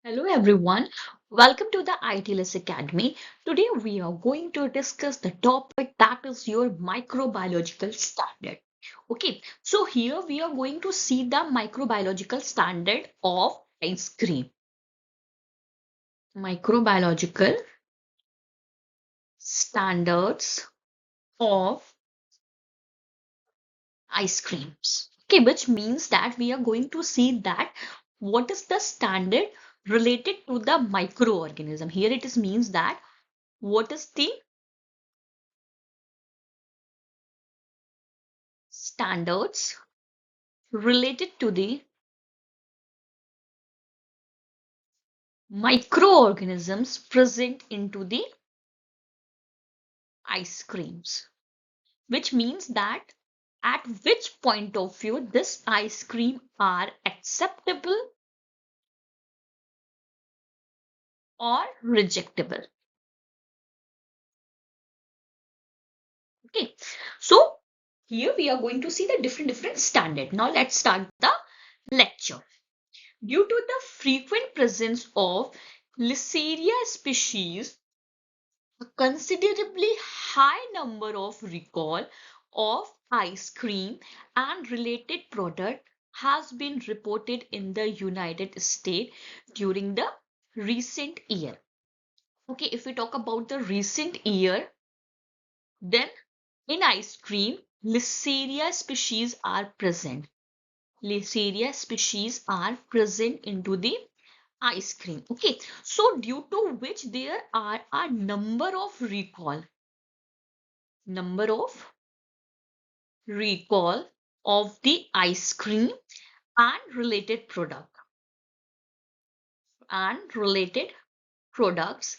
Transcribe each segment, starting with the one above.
Hello everyone, welcome to the ITLS Academy. Today we are going to discuss the topic that is your microbiological standard. Okay, so here we are going to see the microbiological standard of ice cream. Microbiological standards of ice creams. Okay, which means that we are going to see that what is the standard related to the microorganism. Here it is means that what is the standards related to the microorganisms present into the ice creams, which means that at which point of view this ice cream are acceptable or rejectable. Okay, so here we are going to see the different standard. Now let's start the lecture. Due to the frequent presence of Listeria species, a considerably high number of recall of ice cream and related product has been reported in the United States during the recent year. Okay, if we talk about the recent year, then in ice cream, Listeria species are present. Listeria species are present into the ice cream. Okay, so due to which there are a number of recall of the ice cream and related products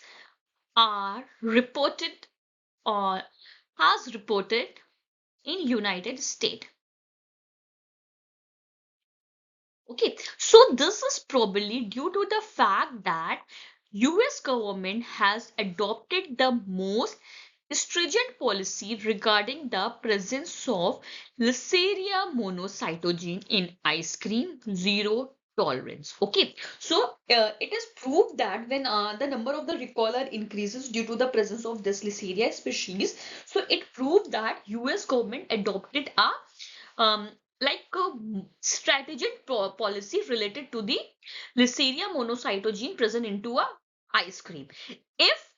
are reported or has reported in United States. Okay, so this is probably due to the fact that US government has adopted the most stringent policy regarding the presence of Listeria monocytogene in ice cream, zero tolerance. Okay, so it is proved that when the number of the recaller increases due to the presence of this Listeria species, so it proved that US government adopted a um, like a strategic policy related to the Listeria monocytogene present into a ice cream. If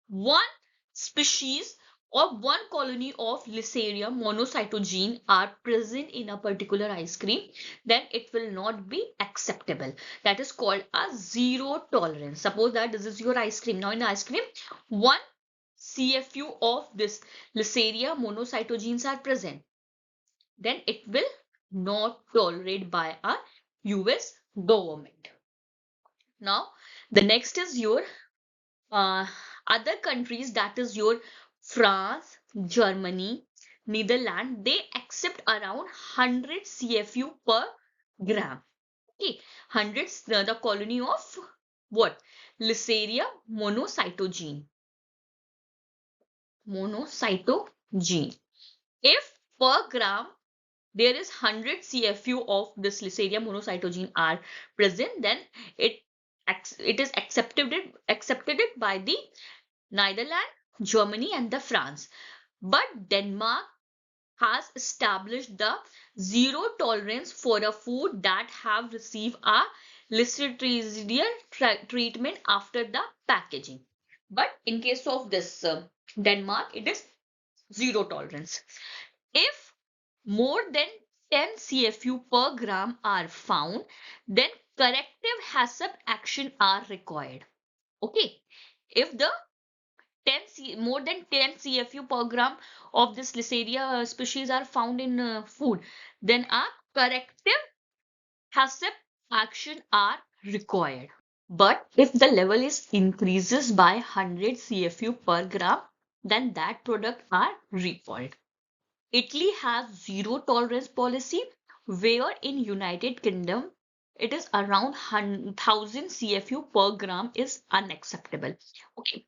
one species or one colony of Listeria monocytogene are present in a particular ice cream, then it will not be acceptable. That is called a zero tolerance. Suppose that this is your ice cream. Now in the ice cream, one CFU of this Listeria monocytogenes are present, then it will not tolerate by our US government. Now, the next is your uh, other countries, that is your France, Germany, Netherlands, they accept around 100 CFU per gram. Okay, 100 the colony of what? Listeria monocytogene. If per gram there is 100 CFU of this Listeria monocytogene are present, then it it is accepted it by the Netherlands, Germany, and the France. But Denmark has established the zero tolerance for a food that have received a listeria treatment after the packaging. But in case of this Denmark, it is zero tolerance. If more than 10 CFU per gram are found, then corrective HACCP action are required. Okay. If the more than 10 CFU per gram of this Listeria species are found in food, then a corrective HACCP action are required. But if the level is increases by 100 CFU per gram, then that product are recalled. Italy has zero tolerance policy, where in United Kingdom it is around 1000 CFU per gram is unacceptable. Okay,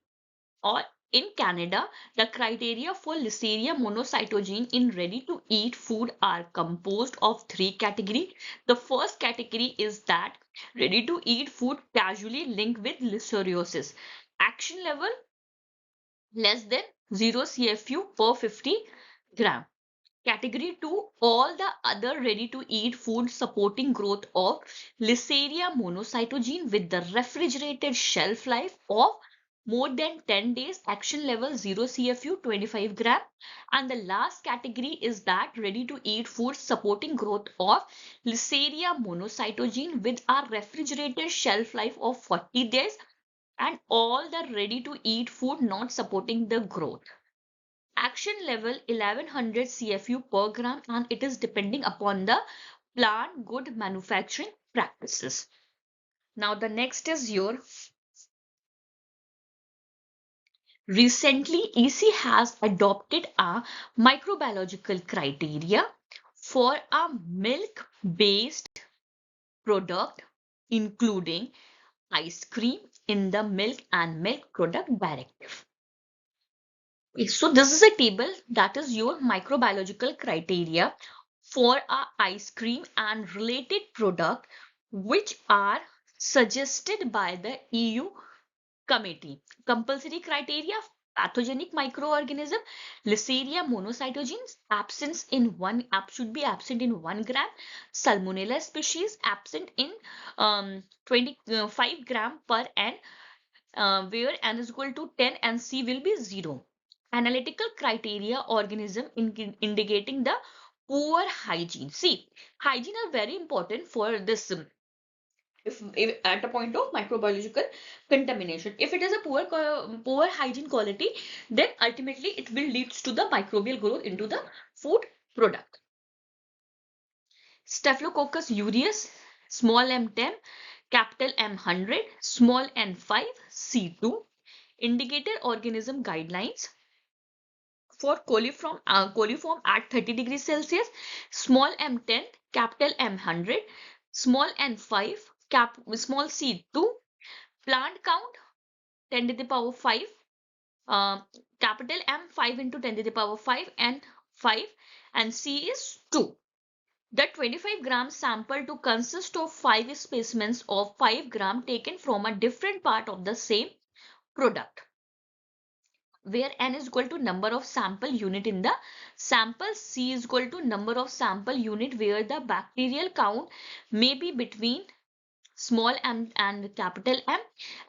or In Canada, the criteria for Listeria monocytogenes in ready-to-eat food are composed of three categories. The first category is that ready-to-eat food casually linked with listeriosis. Action level less than 0 CFU per 50 gram. Category 2, all the other ready-to-eat food supporting growth of Listeria monocytogene with the refrigerated shelf life of more than 10 days, action level 0 CFU 25 gram. And the last category is that ready-to-eat food supporting growth of Listeria monocytogene with a refrigerated shelf life of 40 days and all the ready-to-eat food not supporting the growth. Action level 1100 CFU per gram, and it is depending upon the plant good manufacturing practices. Now the next is your recently EC has adopted a microbiological criteria for a milk based product including ice cream in the milk and milk product directive. So this is a table that is your microbiological criteria for a ice cream and related product which are suggested by the EU committee. Compulsory criteria: pathogenic microorganism, Listeria monocytogenes, absence in one should be absent in 1 gram, Salmonella species absent in 25 gram per n, where n is equal to 10 and c will be 0. Analytical criteria: organism indicating the poor hygiene. See, hygiene are very important for this if at a point of microbiological contamination. If it is a poor hygiene quality, then ultimately it will lead to the microbial growth into the food product. Staphylococcus aureus, small m10, capital M100, small n5, C2. Indicated organism guidelines for coliform at 30 degrees Celsius, small m10, capital M100, small n5, small c2, plant count 10 to the power 5, uh, capital M 5 into 10 to the power 5 and 5, and C is 2. The 25 gram sample to consist of 5 specimens of 5 gram taken from a different part of the same product, where n is equal to number of sample unit in the sample, c is equal to number of sample unit where the bacterial count may be between small m and capital M,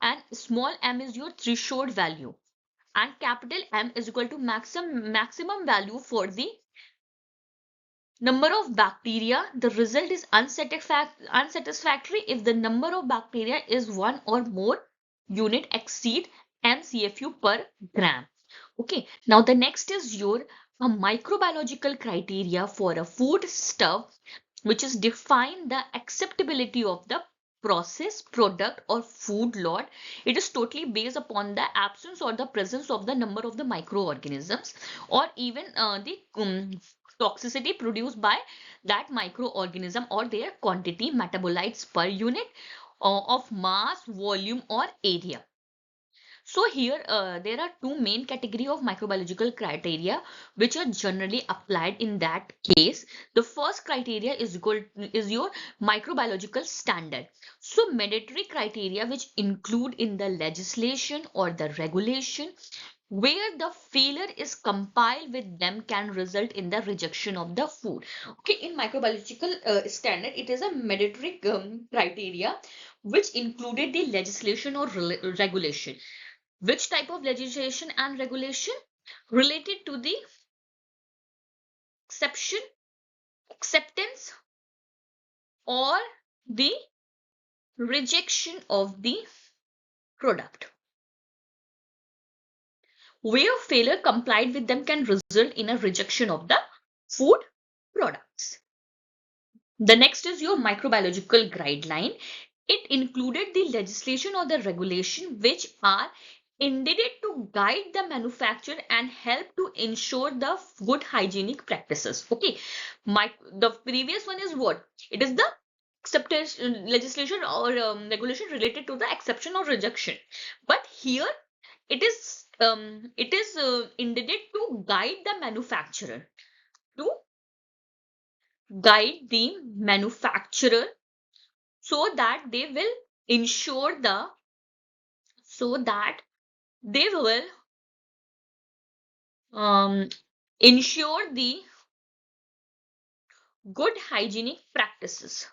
and small m is your threshold value and capital M is equal to maximum value for the number of bacteria. The result is unsatisfactory if the number of bacteria is one or more unit exceed mcfu per gram. Okay, now the next is your a microbiological criteria for a food stuff, which is define the acceptability of the process, product or food lot. It is totally based upon the absence or the presence of the number of the microorganisms or even the toxicity produced by that microorganism or their quantity metabolites per unit of mass, volume or area. So here there are two main category of microbiological criteria which are generally applied in that case. The first criteria is your microbiological standard. So mandatory criteria which include in the legislation or the regulation where the failure is compiled with them can result in the rejection of the food. Okay, in microbiological standard, it is a mandatory criteria which included the legislation or regulation. Which type of legislation and regulation? Related to the exception, acceptance, or the rejection of the product. Where failure complied with them can result in a rejection of the food products. The next is your microbiological guideline. It included the legislation or the regulation which are intended to guide the manufacturer and help to ensure the good hygienic practices. Okay, the previous one is what? It is the acceptance legislation or regulation related to the exception or rejection. But here it is it is intended to to guide the manufacturer so that they will ensure the so that they will um, ensure the good hygienic practices.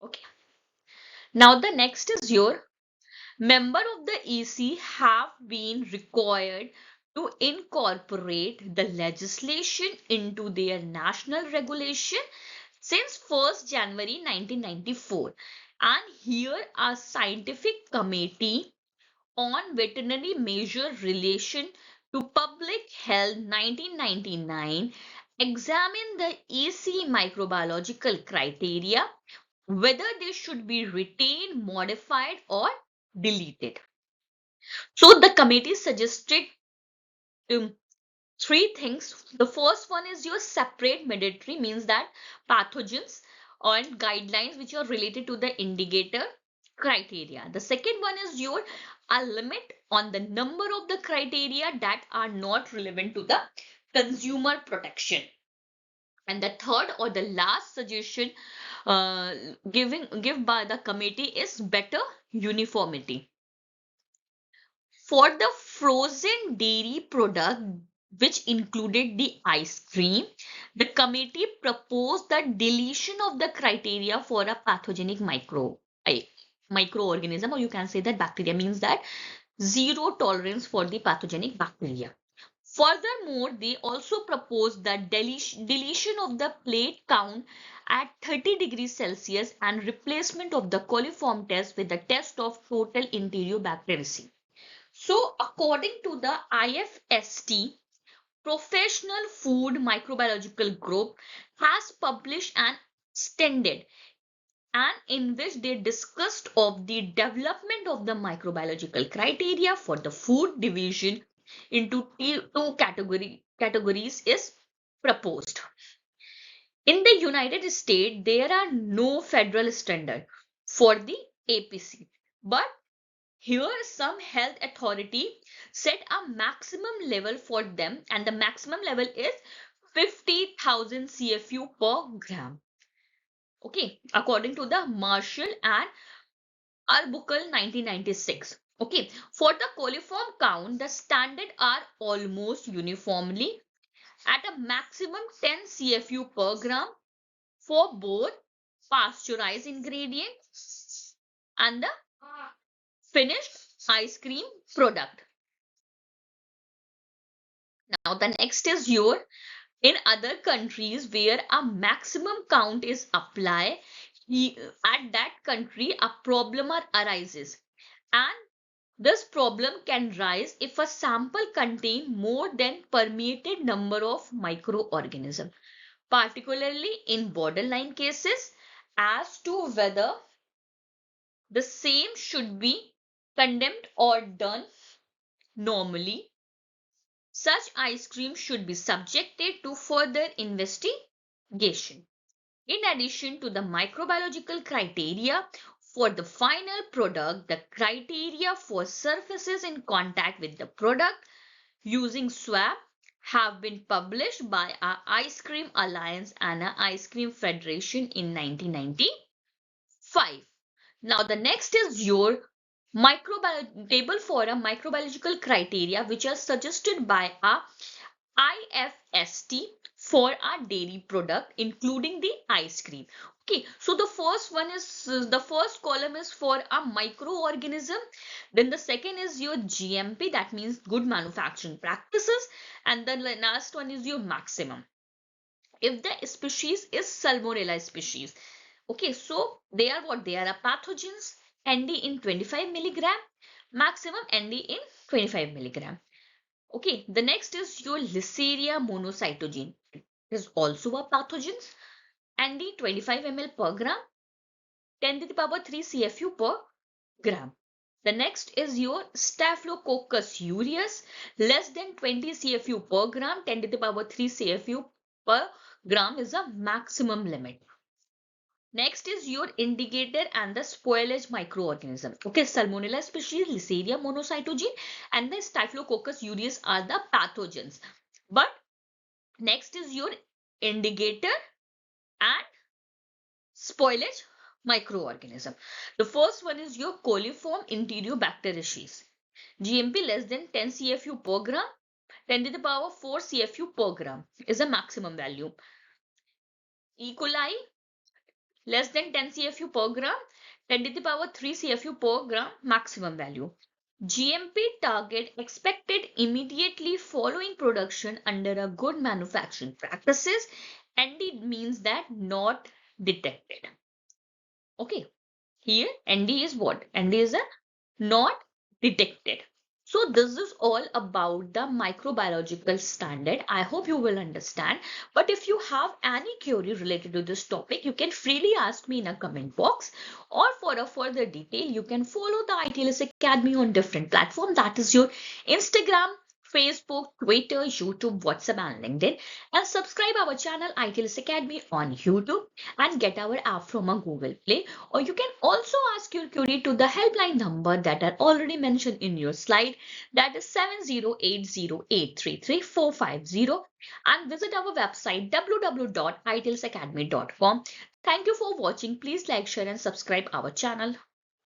Okay. Now the next is your member of the EC have been required to incorporate the legislation into their national regulation since 1st January 1994. And here a scientific committee on veterinary measure relation to public health 1999 examined the EC microbiological criteria whether they should be retained, modified, or deleted. So the committee suggested um, three things. The first one is your separate mandatory, means that pathogens and guidelines which are related to the indicator criteria. The second one is your a limit on the number of the criteria that are not relevant to the consumer protection. And the third or the last suggestion give by the committee is better uniformity. For the frozen dairy product, which included the ice cream, the committee proposed the deletion of the criteria for a pathogenic microorganism, or you can say that bacteria, means that zero tolerance for the pathogenic bacteria. Furthermore, they also proposed the deletion of the plate count at 30 degrees Celsius and replacement of the coliform test with the test of total interior bacteriaceae. So, according to the IFST, Professional Food Microbiological Group has published an extended and in which they discussed of the development of the microbiological criteria for the food division into two categories is proposed. In the United States, there are no federal standard for the APC, but here some health authority set a maximum level for them, and the maximum level is 50,000 CFU per gram. Okay, according to the Marshall and Arbuckle 1996. Okay, for the coliform count, the standard are almost uniformly at a maximum 10 CFU per gram for both pasteurized ingredients and the finished ice cream product. Now, the next is your in other countries where a maximum count is applied, at that country a problem arises, and this problem can rise if a sample contains more than permitted number of microorganisms, particularly in borderline cases as to whether the same should be condemned or done normally. Such ice cream should be subjected to further investigation. In addition to the microbiological criteria for the final product, the criteria for surfaces in contact with the product using swab have been published by our Ice Cream Alliance and our Ice Cream Federation in 1995. Now the next is your table for a microbiological criteria which are suggested by a IFST for a dairy product including the ice cream. Okay, so the first one is the first column is for a microorganism, then the second is your GMP, that means good manufacturing practices, and then the last one is your maximum. If the species is Salmonella species, okay, so they are what? They are a pathogens, ND in 25 milligram, maximum ND in 25 milligram. Okay, the next is your Listeria monocytogenes. It is also a pathogen, ND 25 ml per gram, 10 to the power 3 CFU per gram. The next is your Staphylococcus aureus, less than 20 CFU per gram, 10 to the power 3 CFU per gram is a maximum limit. Next is your indicator and the spoilage microorganism. Okay, Salmonella species, Listeria monocytogene, and the Staphylococcus aureus are the pathogens. But next is your indicator and spoilage microorganism. The first one is your coliform enterobacteriaceae. GMP less than 10 CFU per gram, 10 to the power 4 CFU per gram is a maximum value. E. coli less than 10 CFU per gram, 10 to the power 3 CFU per gram maximum value. GMP target expected immediately following production under a good manufacturing practices, and it means that not detected. Okay, here ND is what? ND is a not detected. So this is all about the microbiological standard. I hope you will understand. But if you have any query related to this topic, you can freely ask me in a comment box. Or for a further detail, you can follow the ITLS Academy on different platforms. That is your Instagram, Facebook, Twitter, YouTube, WhatsApp, and LinkedIn. And subscribe our channel ITLS Academy on YouTube and get our app from a Google Play. Or you can also ask your query to the helpline number that are already mentioned in your slide, that is 7080833450, and visit our website www.itlsacademy.com. Thank you for watching. Please like, share and subscribe our channel.